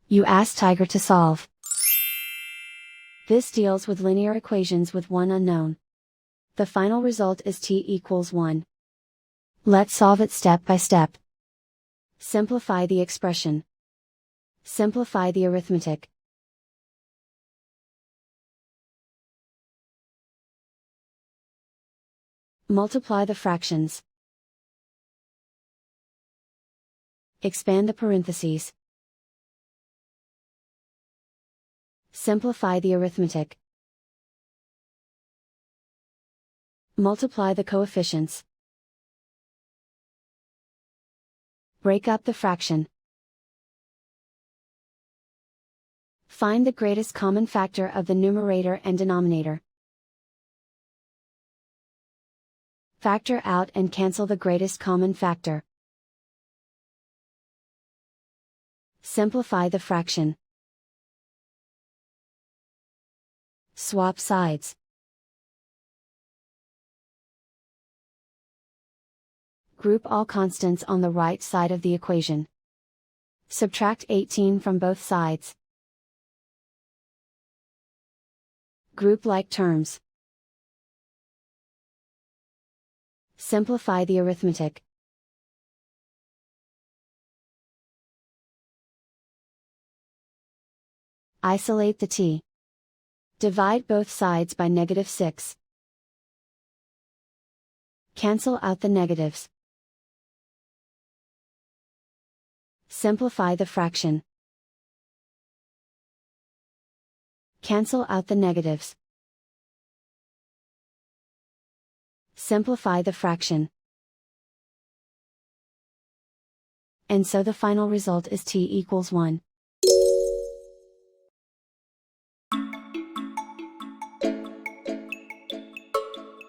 You ask Tiger to solve. This deals with linear equations with one unknown. The final result is t equals 1. Let's solve it step by step. Simplify the expression. Simplify the arithmetic. Multiply the fractions. Expand the parentheses. Simplify the arithmetic. Multiply the coefficients. Break up the fraction. Find the greatest common factor of the numerator and denominator. Factor out and cancel the greatest common factor. Simplify the fraction. Swap sides. Group all constants on the right side of the equation. Subtract 18 from both sides. Group like terms. Simplify the arithmetic. Isolate the t. Divide both sides by -6. Cancel out the negatives. Simplify the fraction. Cancel out the negatives. Simplify the fraction. And so the final result is t equals 1.